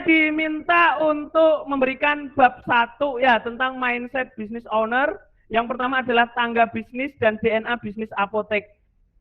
diminta untuk memberikan bab 1 ya tentang mindset business owner. Yang pertama adalah tangga bisnis dan DNA bisnis apotek.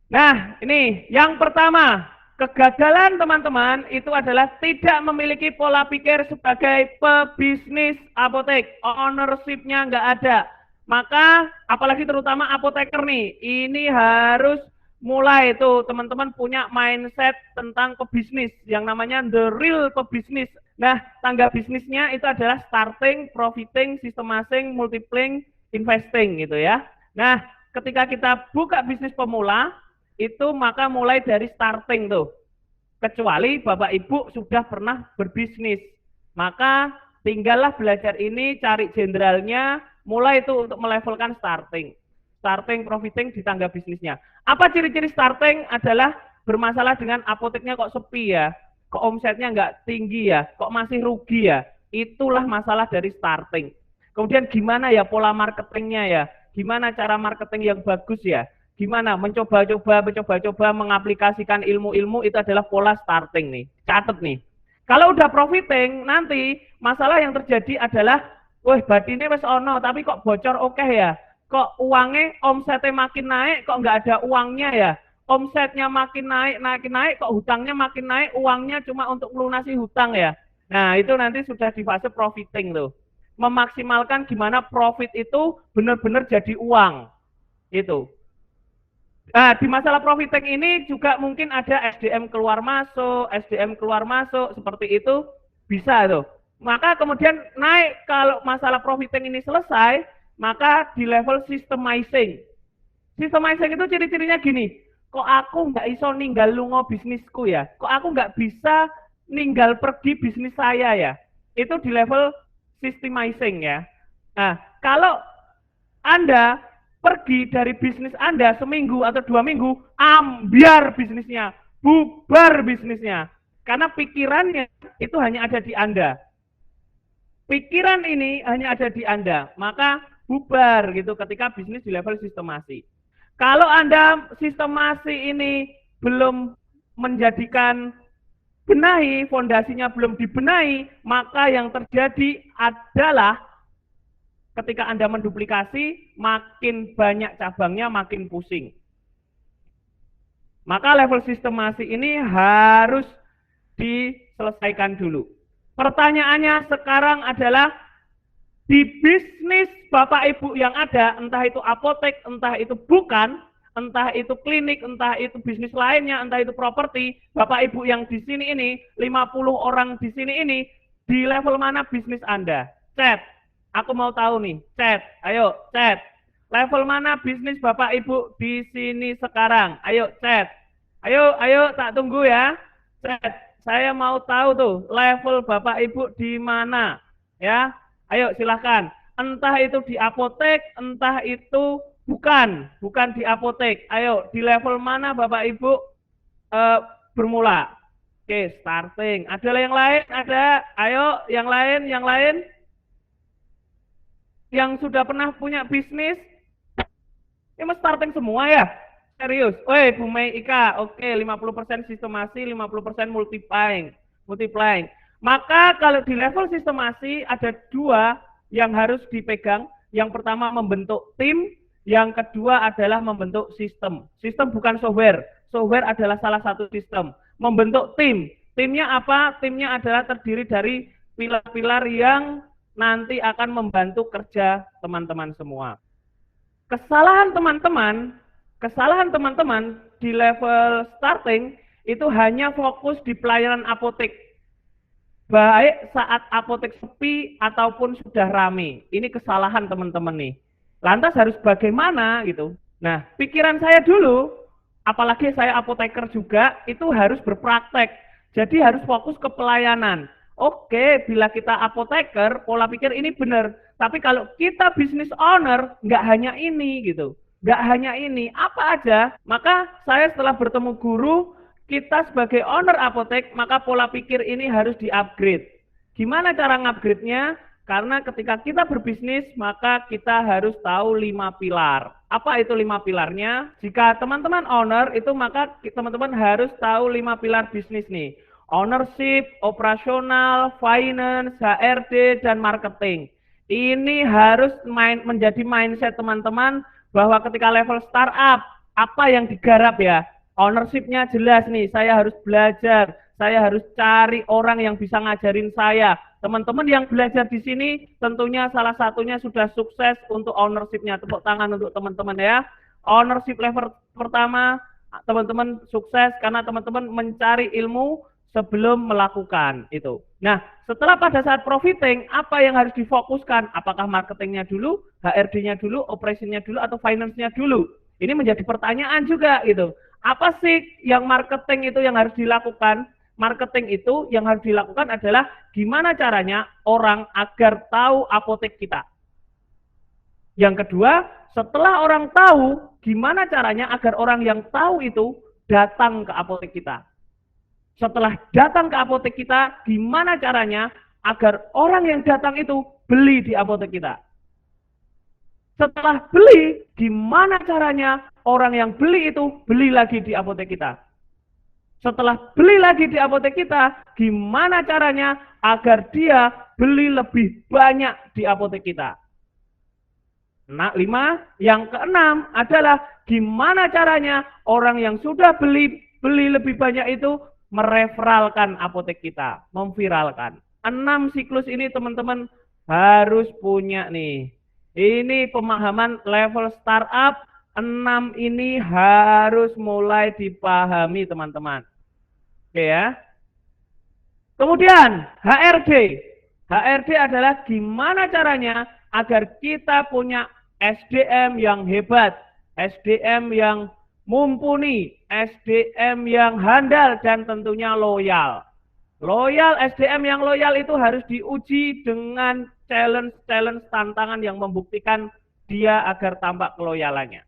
Nah, ini yang pertama, kegagalan teman-teman itu adalah tidak memiliki pola pikir sebagai pebisnis apotek. Ownership-nya nggak ada. Maka apalagi terutama apoteker nih, ini harus mulai itu teman-teman punya mindset tentang pebisnis yang namanya the real pebisnis. Nah, tangga bisnisnya itu adalah starting, profiting, systemizing, multiplying, investing gitu ya. Nah, ketika kita buka bisnis pemula itu maka mulai dari starting tuh. Kecuali Bapak Ibu sudah pernah berbisnis. Maka tinggallah belajar ini, cari jenderalnya, mulai itu untuk melevelkan starting. Starting, profiting di tangga bisnisnya. Apa ciri-ciri starting? Adalah bermasalah dengan apoteknya kok sepi ya, kok omsetnya nggak tinggi ya, kok masih rugi ya. Itulah masalah dari starting. Kemudian gimana ya pola marketingnya ya, gimana cara marketing yang bagus ya, gimana mencoba-coba mengaplikasikan ilmu-ilmu, itu adalah pola starting nih. Catat nih. Kalau udah profiting, nanti masalah yang terjadi adalah, wah batinnya wes ono, tapi kok bocor oke ya. Kok uangnya, omsetnya makin naik, kok nggak ada uangnya ya. Omsetnya makin naik, kok hutangnya makin naik, uangnya cuma untuk melunasi hutang ya. Nah, itu nanti sudah di fase profiting tuh. Memaksimalkan gimana profit itu benar-benar jadi uang. Itu. Nah, di masalah profiting ini juga mungkin ada SDM keluar masuk, seperti itu bisa tuh. Maka kemudian naik kalau masalah profiting ini selesai, maka di level systemizing. Systemizing itu ciri-cirinya gini, kok aku nggak iso ninggal lungo bisnisku ya, kok aku nggak bisa ninggal pergi bisnis saya ya, itu di level systemizing ya. Nah, kalau Anda pergi dari bisnis Anda seminggu atau 2 minggu, ambiar bisnisnya, bubar bisnisnya, karena pikirannya itu hanya ada di Anda. Pikiran ini hanya ada di Anda, maka bubar gitu ketika bisnis di level sistemasi. Kalau Anda sistemasi ini belum menjadikan benahi, fondasinya belum dibenahi, maka yang terjadi adalah ketika Anda menduplikasi, makin banyak cabangnya, makin pusing. Maka level sistemasi ini harus diselesaikan dulu. Pertanyaannya sekarang adalah, di bisnis Bapak Ibu yang ada, entah itu apotek, entah itu bukan, entah itu klinik, entah itu bisnis lainnya, entah itu properti, Bapak Ibu yang di sini ini, 50 orang di sini ini, di level mana bisnis Anda? Chat, aku mau tahu nih, chat, ayo chat. Level mana bisnis Bapak Ibu di sini sekarang? Ayo chat, ayo tak tunggu ya, chat. Saya mau tahu tuh level Bapak Ibu di mana ya. Ayo silahkan. Entah itu di apotek, entah itu bukan di apotek. Ayo di level mana Bapak Ibu bermula. Oke, starting. Ada yang lain? Ada? Ayo yang lain. Yang sudah pernah punya bisnis? Ini starting semua ya? Serius, woi Bu Mei Ika, oke 50% sistemasi, 50% multiplying. Maka kalau di level sistemasi ada 2 yang harus dipegang. Yang pertama membentuk tim, yang kedua adalah membentuk sistem. Sistem bukan software, software adalah salah satu sistem. Membentuk tim, timnya apa? Timnya adalah terdiri dari pilar-pilar yang nanti akan membantu kerja teman-teman semua. Kesalahan teman-teman di level starting itu hanya fokus di pelayanan apotek, baik saat apotek sepi ataupun sudah rame. Ini kesalahan teman-teman nih. Lantas harus bagaimana gitu. Nah, pikiran saya dulu, apalagi saya apoteker juga, itu harus berpraktek. Jadi harus fokus ke pelayanan. Oke, bila kita apoteker, pola pikir ini benar. Tapi kalau kita business owner, nggak hanya ini gitu. Nggak hanya ini, apa aja. Maka saya setelah bertemu guru, kita sebagai owner apotek, maka pola pikir ini harus di-upgrade. Gimana cara nge-upgrade-nya? Karena ketika kita berbisnis, maka kita harus tahu 5 pilar. Apa itu 5 pilarnya? Jika teman-teman owner, itu maka teman-teman harus tahu 5 pilar bisnis nih. Ownership, operasional, finance, HRD, dan marketing. Ini harus menjadi mindset teman-teman bahwa ketika level startup, apa yang digarap ya? Ownership-nya jelas nih, saya harus belajar, saya harus cari orang yang bisa ngajarin saya. Teman-teman yang belajar di sini tentunya salah satunya sudah sukses untuk ownership-nya. Tepuk tangan untuk teman-teman ya. Ownership level pertama, teman-teman sukses karena teman-teman mencari ilmu sebelum melakukan itu. Nah, setelah pada saat profiting, apa yang harus difokuskan? Apakah marketingnya dulu, HRD-nya dulu, operasinya dulu, atau finance-nya dulu? Ini menjadi pertanyaan juga gitu. Apa sih yang marketing itu yang harus dilakukan? Marketing itu yang harus dilakukan adalah gimana caranya orang agar tahu apotek kita. Yang kedua, setelah orang tahu, gimana caranya agar orang yang tahu itu datang ke apotek kita. Setelah datang ke apotek kita, gimana caranya agar orang yang datang itu beli di apotek kita. Setelah beli, gimana caranya orang yang beli itu beli lagi di apotek kita. Setelah beli lagi di apotek kita, gimana caranya agar dia beli lebih banyak di apotek kita. Nah, 5, yang keenam adalah gimana caranya orang yang sudah beli lebih banyak itu mereferalkan apotek kita, memviralkan. 6 siklus ini teman-teman harus punya nih. Ini pemahaman level startup, 6 ini harus mulai dipahami teman-teman. Oke ya. Kemudian HRD. HRD adalah gimana caranya agar kita punya SDM yang hebat, SDM yang mumpuni, SDM yang handal, dan tentunya loyal. SDM yang loyal itu harus diuji dengan challenge tantangan yang membuktikan dia agar tampak keloyalannya.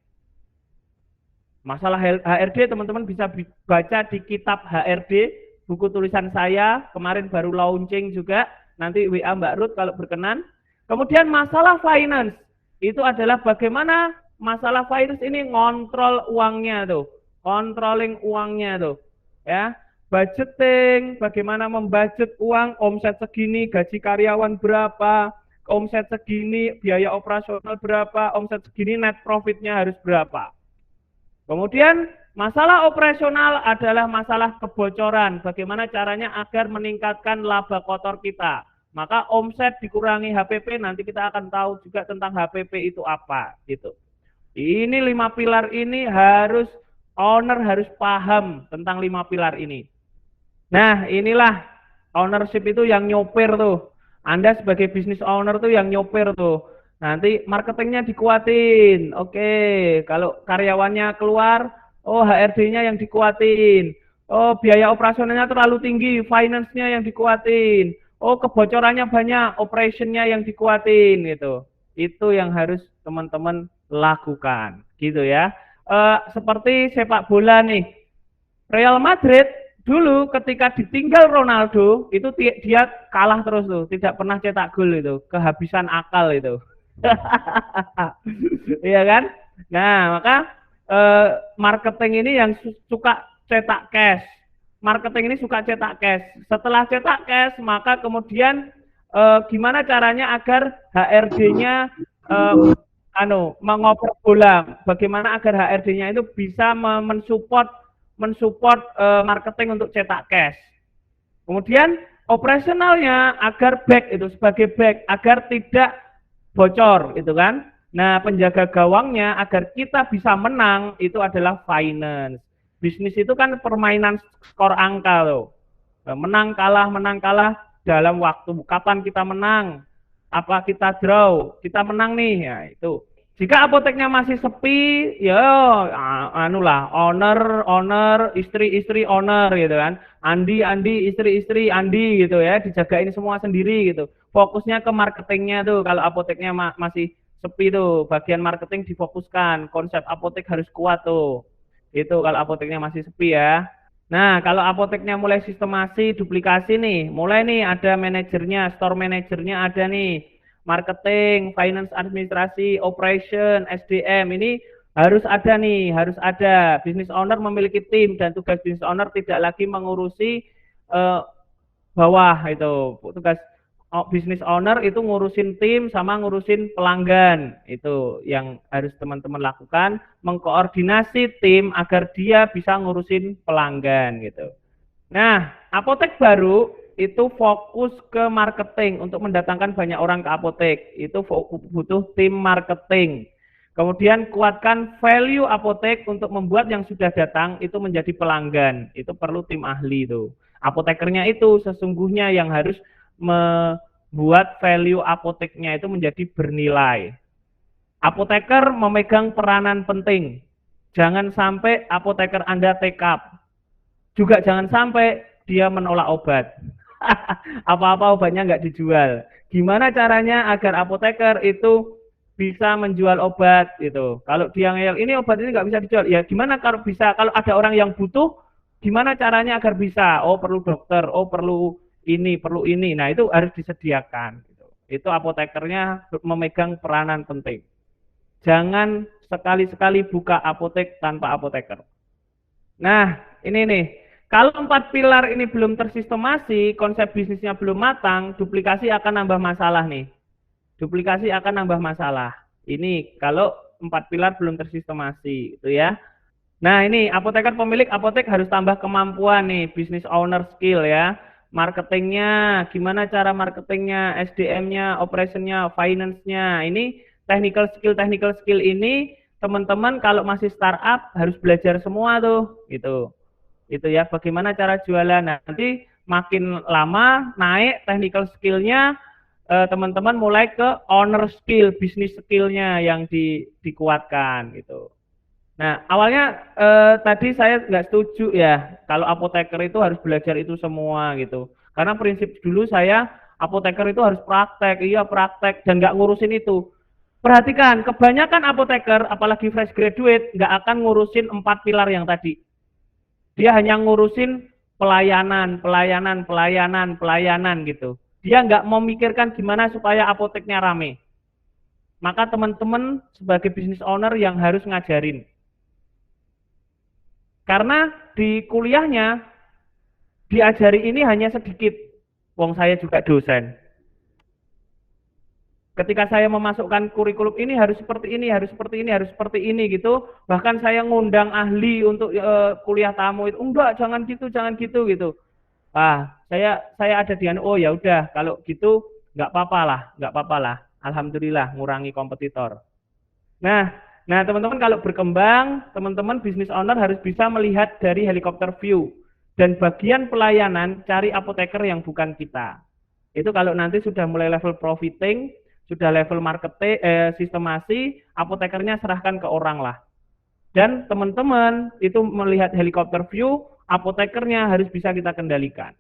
Masalah HRD teman-teman bisa baca di kitab HRD, buku tulisan saya, kemarin baru launching juga, nanti WA Mbak Ruth kalau berkenan. Kemudian masalah finance, itu adalah bagaimana masalah finance ini ngontrol uangnya tuh, controlling uangnya tuh, ya, budgeting, bagaimana membudget uang, omset segini, gaji karyawan berapa, omset segini, biaya operasional berapa, omset segini, net profitnya harus berapa. Kemudian masalah operasional adalah masalah kebocoran, bagaimana caranya agar meningkatkan laba kotor kita. Maka omset dikurangi HPP, nanti kita akan tahu juga tentang HPP itu apa gitu. Ini 5 pilar ini harus owner harus paham tentang 5 pilar ini. Nah, inilah ownership itu yang nyopir tuh. Anda sebagai business owner tuh yang nyopir tuh. Nanti marketingnya dikuatin. Oke, kalau karyawannya keluar, oh HRD-nya yang dikuatin. Oh, biaya operasionalnya terlalu tinggi, finance-nya yang dikuatin. Oh, kebocorannya banyak, operation-nya yang dikuatin gitu. Itu yang harus teman-teman lakukan, gitu ya. Seperti sepak bola nih. Real Madrid dulu ketika ditinggal Ronaldo, itu dia kalah terus tuh, tidak pernah cetak gol itu, kehabisan akal itu. Iya kan? Nah, maka marketing ini yang suka cetak cash. Marketing ini suka cetak cash. Setelah cetak cash, maka kemudian gimana caranya agar HRD-nya mengoper bola. Bagaimana agar HRD-nya itu bisa mensupport marketing untuk cetak cash. Kemudian operasionalnya agar back itu sebagai back agar tidak bocor itu kan. Nah, penjaga gawangnya agar kita bisa menang itu adalah finance. Bisnis itu kan permainan skor angka loh. Menang kalah dalam waktu. Kapan kita menang? Apa kita draw? Kita menang nih ya itu. Jika apoteknya masih sepi, ya owner, istri owner gitu kan. Andi, istri Andi gitu ya, dijagain semua sendiri gitu. Fokusnya ke marketingnya tuh, kalau apoteknya masih sepi tuh, bagian marketing difokuskan, konsep apotek harus kuat tuh. Itu kalau apoteknya masih sepi ya. Nah, kalau apoteknya mulai sistemasi, duplikasi nih, mulai nih ada manajernya, store manajernya ada nih, marketing, finance, administrasi, operation, SDM, ini harus ada nih, harus ada. Business owner memiliki tim dan tugas business owner tidak lagi mengurusi eh, bawah itu. Tugas business owner itu ngurusin tim sama ngurusin pelanggan. Itu yang harus teman-teman lakukan, mengkoordinasi tim agar dia bisa ngurusin pelanggan gitu. Nah, apotek baru itu fokus ke marketing untuk mendatangkan banyak orang ke apotek. Itu butuh tim marketing. Kemudian kuatkan value apotek untuk membuat yang sudah datang itu menjadi pelanggan. Itu perlu tim ahli itu. Apotekernya itu sesungguhnya yang harus membuat value apoteknya itu menjadi bernilai. Apoteker memegang peranan penting. Jangan sampai apoteker Anda tekap. Juga jangan sampai dia menolak obat. Apa-apa obatnya nggak dijual. Gimana caranya agar apoteker itu bisa menjual obat gitu. Kalau dia ngeyel, ini obat ini nggak bisa dijual. Ya gimana kalau bisa? Kalau ada orang yang butuh, gimana caranya agar bisa? Oh perlu dokter, oh perlu ini, perlu ini. Nah itu harus disediakan. Gitu. Itu apotekernya memegang peranan penting. Jangan sekali-sekali buka apotek tanpa apoteker. Nah ini nih. Kalau 4 pilar ini belum tersistemasi, konsep bisnisnya belum matang, duplikasi akan nambah masalah nih. Duplikasi akan nambah masalah. Ini kalau 4 pilar belum tersistemasi, itu ya. Nah ini apoteker pemilik apotek harus tambah kemampuan nih, business owner skill ya. Marketingnya, gimana cara marketingnya, SDM-nya, operationnya, finance-nya. Ini technical skill ini teman-teman kalau masih startup harus belajar semua tuh, gitu. Itu ya, bagaimana cara jualan. Nah, nanti makin lama naik technical skill-nya, teman-teman mulai ke owner skill, bisnis skill-nya yang dikuatkan gitu. Nah, awalnya tadi saya nggak setuju ya, kalau apoteker itu harus belajar itu semua gitu. Karena prinsip dulu saya, apoteker itu harus praktek, iya praktek, dan nggak ngurusin itu. Perhatikan, kebanyakan apoteker, apalagi fresh graduate, nggak akan ngurusin 4 pilar yang tadi. Dia hanya ngurusin pelayanan gitu. Dia nggak memikirkan gimana supaya apoteknya rame. Maka teman-teman sebagai business owner yang harus ngajarin. Karena di kuliahnya diajari ini hanya sedikit. Wong saya juga dosen. Ketika saya memasukkan kurikulum ini harus seperti ini, harus seperti ini, harus seperti ini gitu. Bahkan saya ngundang ahli untuk kuliah tamu itu, enggak, jangan gitu gitu. Saya ada di oh ya udah kalau gitu nggak apa-apa lah. Alhamdulillah ngurangi kompetitor. Nah, teman-teman kalau berkembang, teman-teman business owner harus bisa melihat dari helikopter view dan bagian pelayanan cari apoteker yang bukan kita. Itu kalau nanti sudah mulai level profiting, sudah level marketing, sistemasi, apotekernya serahkan ke orang lah. Dan teman-teman itu melihat helikopter view, apotekernya harus bisa kita kendalikan.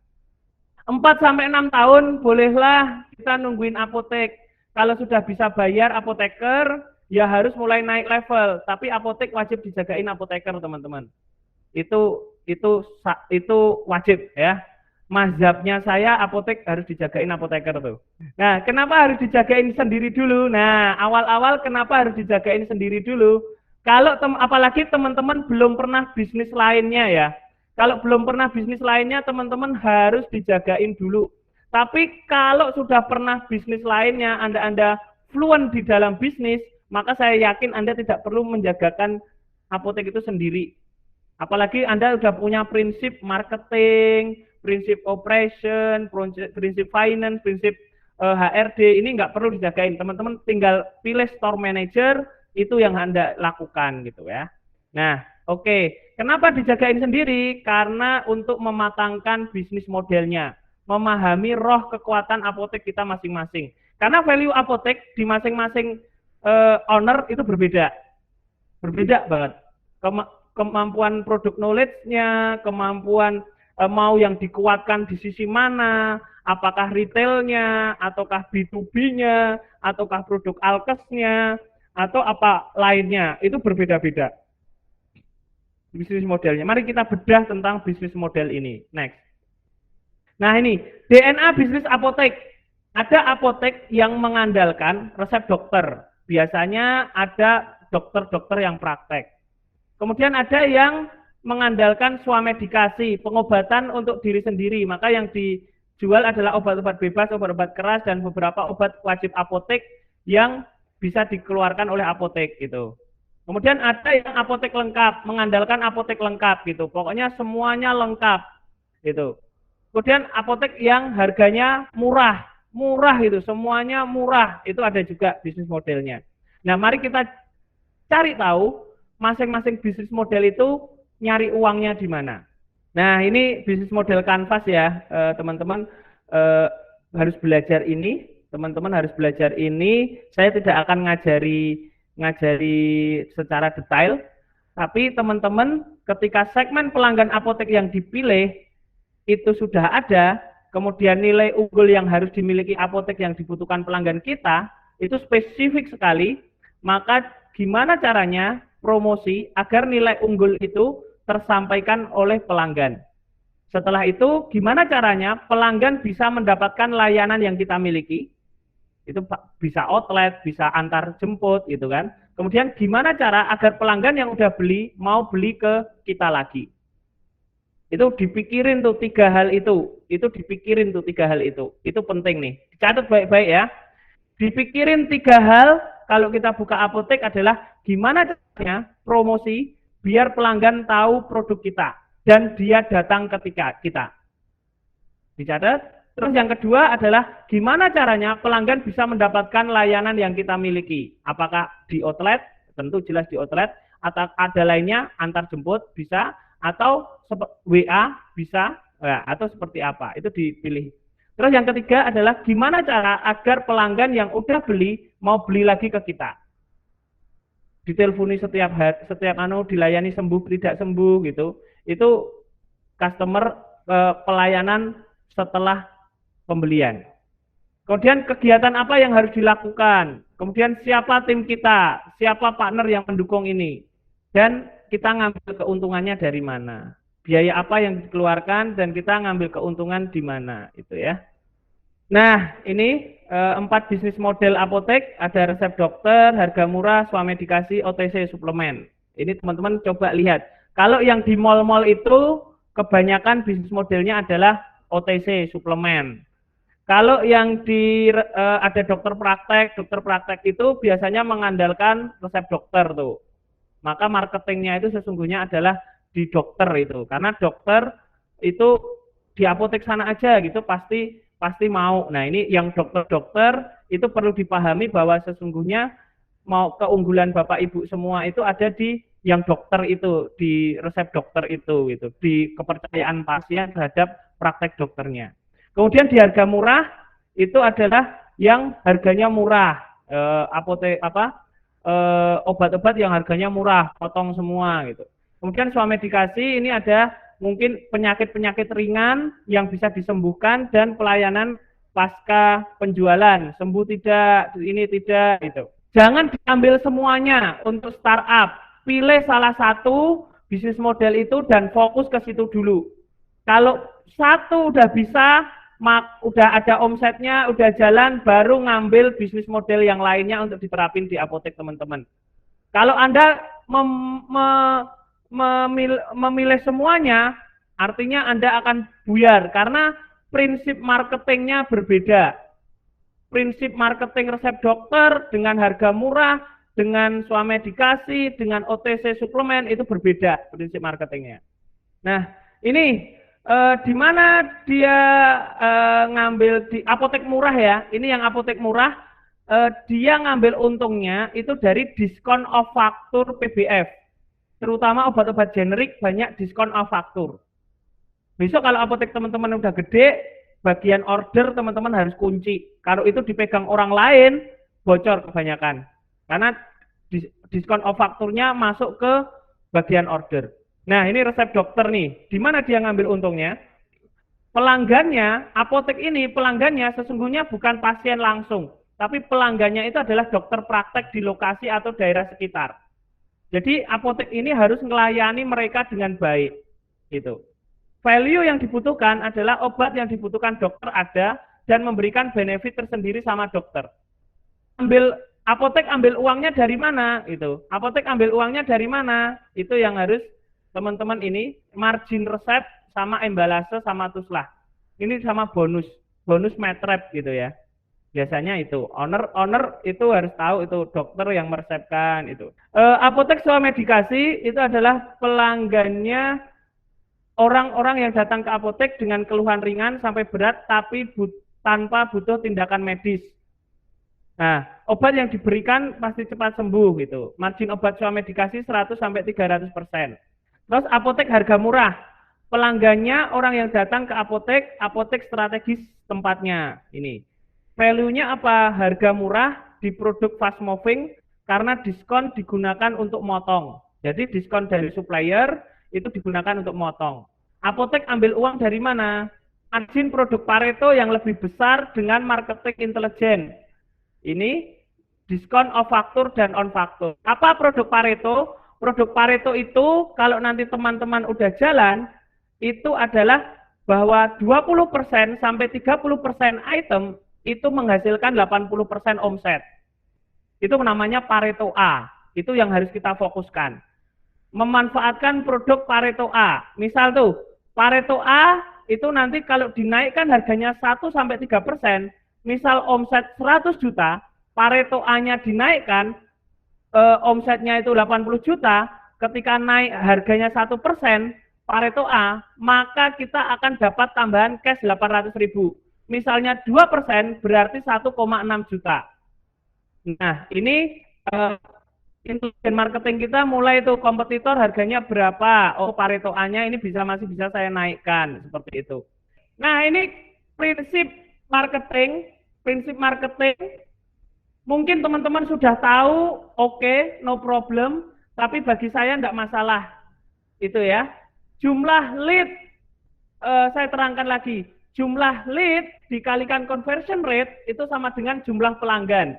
4-6 tahun bolehlah kita nungguin apotek. Kalau sudah bisa bayar apoteker, ya harus mulai naik level. Tapi apotek wajib dijagain apoteker, teman-teman. Itu wajib ya. Mazhabnya saya apotek harus dijagain apoteker tuh. Nah, kenapa harus dijagain sendiri dulu? Nah, awal-awal kenapa harus dijagain sendiri dulu? Kalau apalagi teman-teman belum pernah bisnis lainnya ya. Kalau belum pernah bisnis lainnya, teman-teman harus dijagain dulu. Tapi kalau sudah pernah bisnis lainnya, Anda fluent di dalam bisnis, maka saya yakin Anda tidak perlu menjagakan apotek itu sendiri. Apalagi Anda sudah punya prinsip marketing, prinsip operation, prinsip finance, prinsip HRD, ini nggak perlu dijagain. Teman-teman tinggal pilih store manager, itu yang Anda lakukan gitu ya. Nah, oke. Kenapa dijagain sendiri? Karena untuk mematangkan bisnis modelnya, memahami roh kekuatan apotek kita masing-masing. Karena value apotek di masing-masing owner itu berbeda. Berbeda banget. Kemampuan produk knowledge-nya, kemampuan mau yang dikuatkan di sisi mana, apakah retailnya, ataukah B2B-nya, ataukah produk alkesnya, atau apa lainnya, itu berbeda-beda bisnis modelnya. Mari kita bedah tentang bisnis model ini. Next. Nah ini, DNA bisnis apotek. Ada apotek yang mengandalkan resep dokter. Biasanya ada dokter-dokter yang praktek. Kemudian ada yang mengandalkan swamedikasi, pengobatan untuk diri sendiri. Maka yang dijual adalah obat-obat bebas, obat-obat keras, dan beberapa obat wajib apotek yang bisa dikeluarkan oleh apotek gitu. Kemudian ada yang apotek lengkap, mengandalkan apotek lengkap gitu. Pokoknya semuanya lengkap gitu. Kemudian apotek yang harganya murah itu semuanya murah, itu ada juga bisnis modelnya. Nah, mari kita cari tahu masing-masing bisnis model itu nyari uangnya di mana. Nah, ini bisnis model kanvas ya, teman-teman harus belajar ini. Teman-teman harus belajar ini. Saya tidak akan ngajari secara detail, tapi teman-teman ketika segmen pelanggan apotek yang dipilih itu sudah ada, kemudian nilai unggul yang harus dimiliki apotek yang dibutuhkan pelanggan kita itu spesifik sekali, maka gimana caranya promosi agar nilai unggul itu tersampaikan oleh pelanggan. Setelah itu gimana caranya pelanggan bisa mendapatkan layanan yang kita miliki, itu bisa outlet, bisa antar jemput gitu kan. Kemudian gimana cara agar pelanggan yang udah beli mau beli ke kita lagi. Itu dipikirin tuh 3 hal itu dipikirin tuh 3 hal itu penting nih, dicatat baik-baik ya. Dipikirin 3 hal kalau kita buka apotek adalah gimana caranya promosi biar pelanggan tahu produk kita dan dia datang ketika kita. Dicatat. Terus yang kedua adalah gimana caranya pelanggan bisa mendapatkan layanan yang kita miliki. Apakah di outlet? Tentu jelas di outlet. Atau ada lainnya antar jemput bisa, atau WA bisa, atau seperti apa, itu dipilih. Terus yang ketiga adalah gimana cara agar pelanggan yang udah beli mau beli lagi ke kita. Diteleponi setiap hari, dilayani sembuh tidak sembuh gitu. Itu customer pelayanan setelah pembelian. Kemudian kegiatan apa yang harus dilakukan, kemudian siapa tim kita, siapa partner yang mendukung ini, dan kita ngambil keuntungannya dari mana, biaya apa yang dikeluarkan, dan kita ngambil keuntungan di mana, itu ya. Nah, ini 4 bisnis model apotek, ada resep dokter, harga murah, swamedikasi, OTC, suplemen. Ini teman-teman coba lihat. Kalau yang di mall-mall itu kebanyakan bisnis modelnya adalah OTC, suplemen. Kalau yang ada dokter praktek itu biasanya mengandalkan resep dokter tuh. Maka marketingnya itu sesungguhnya adalah di dokter itu, karena dokter itu di apotek sana aja gitu pasti mau. Nah, ini yang dokter itu perlu dipahami bahwa sesungguhnya mau keunggulan Bapak Ibu semua itu ada di yang dokter itu, di resep dokter itu gitu, di kepercayaan pasien terhadap praktek dokternya. Kemudian di harga murah itu adalah yang harganya murah, obat-obat yang harganya murah, potong semua gitu. Kemudian swamedikasi ini ada mungkin penyakit-penyakit ringan yang bisa disembuhkan dan pelayanan pasca penjualan, sembuh tidak, ini tidak gitu. Jangan diambil semuanya untuk startup, pilih salah satu bisnis model itu dan fokus ke situ dulu. Kalau satu udah bisa, udah ada omsetnya, udah jalan, baru ngambil bisnis model yang lainnya untuk diterapin di apotek teman-teman. Kalau Anda memilih semuanya, artinya Anda akan buyar karena prinsip marketingnya berbeda. Prinsip marketing resep dokter dengan harga murah, dengan swamedikasi, dengan OTC suplemen itu berbeda prinsip marketingnya. Nah, ini di mana dia ngambil di apotek murah ya. Ini yang apotek murah, dia ngambil untungnya itu dari diskon off faktur PBF. Terutama obat-obat generik banyak diskon off faktur. Besok kalau apotek teman-teman udah gede, bagian order teman-teman harus kunci. Kalau itu dipegang orang lain, bocor kebanyakan. Karena diskon off fakturnya masuk ke bagian order. Nah, ini resep dokter nih. Di mana dia ngambil untungnya? Pelanggannya, apotek ini pelanggannya sesungguhnya bukan pasien langsung, tapi pelanggannya itu adalah dokter praktek di lokasi atau daerah sekitar. Jadi apotek ini harus melayani mereka dengan baik. Gitu. Value yang dibutuhkan adalah obat yang dibutuhkan dokter ada dan memberikan benefit tersendiri sama dokter. Apotek ambil uangnya dari mana? Itu. Apotek ambil uangnya dari mana? Itu yang harus teman-teman ini margin resep sama embalase sama tuslah. Ini sama bonus metrap gitu ya. Biasanya itu owner itu harus tahu, itu dokter yang meresepkan itu. Apotek swamedikasi itu adalah pelanggannya orang-orang yang datang ke apotek dengan keluhan ringan sampai berat tapi tanpa butuh tindakan medis. Nah, obat yang diberikan pasti cepat sembuh gitu. Margin obat swamedikasi 100 sampai 300%. Terus apotek harga murah. Pelanggannya orang yang datang ke apotek strategis tempatnya. Ini. Value-nya apa? Harga murah di produk fast moving karena diskon digunakan untuk motong. Jadi diskon dari supplier itu digunakan untuk motong. Apotek ambil uang dari mana? Margin produk Pareto yang lebih besar dengan marketing intelijen. Ini diskon off faktur dan on faktur. Apa produk Pareto? Produk Pareto itu kalau nanti teman-teman udah jalan, itu adalah bahwa 20% sampai 30% item itu menghasilkan 80% omset. Itu namanya Pareto A. Itu yang harus kita fokuskan. Memanfaatkan produk Pareto A. Misal tuh, Pareto A itu nanti kalau dinaikkan harganya 1 sampai 3%, misal omset 100 juta, Pareto A-nya dinaikkan, omsetnya itu 80 juta, ketika naik harganya 1%, Pareto A, maka kita akan dapat tambahan cash 800.000. Misalnya 2% berarti 1,6 juta. Nah, ini intelijen marketing kita mulai itu kompetitor harganya berapa. Oh, Pareto A-nya ini masih bisa saya naikkan seperti itu. Nah, ini prinsip marketing. Mungkin teman-teman sudah tahu, oke, no problem, tapi bagi saya enggak masalah. Itu ya. Jumlah lead, saya terangkan lagi, jumlah lead dikalikan conversion rate itu sama dengan jumlah pelanggan.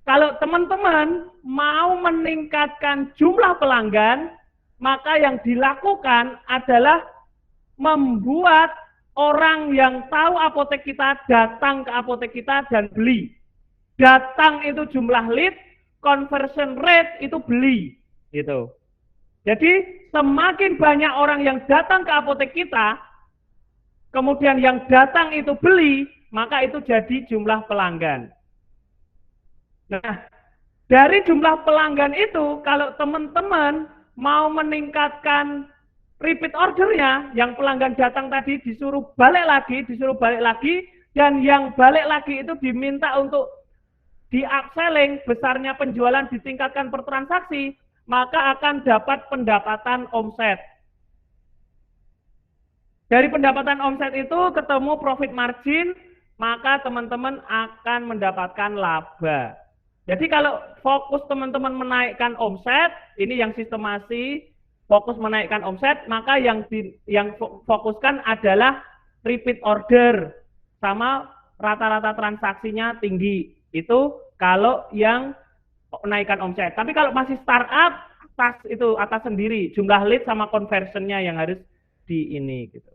Kalau teman-teman mau meningkatkan jumlah pelanggan, maka yang dilakukan adalah membuat orang yang tahu apotek kita datang ke apotek kita dan beli. Datang itu jumlah lead, conversion rate itu beli, gitu. Jadi semakin banyak orang yang datang ke apotek kita, kemudian yang datang itu beli, maka itu jadi jumlah pelanggan. Nah, dari jumlah pelanggan itu, kalau teman-teman mau meningkatkan repeat ordernya, yang pelanggan datang tadi disuruh balik lagi, dan yang balik lagi itu diminta untuk di upselling, besarnya penjualan ditingkatkan per transaksi, maka akan dapat pendapatan omset. Dari pendapatan omset itu ketemu profit margin, maka teman-teman akan mendapatkan laba. Jadi kalau fokus teman-teman menaikkan omset, ini yang sistemasi, fokus menaikkan omset, maka yang fokuskan adalah repeat order sama rata-rata transaksinya tinggi. Itu kalau yang menaikkan omset. Tapi kalau masih startup, atas sendiri, jumlah lead sama conversionnya yang harus di ini gitu.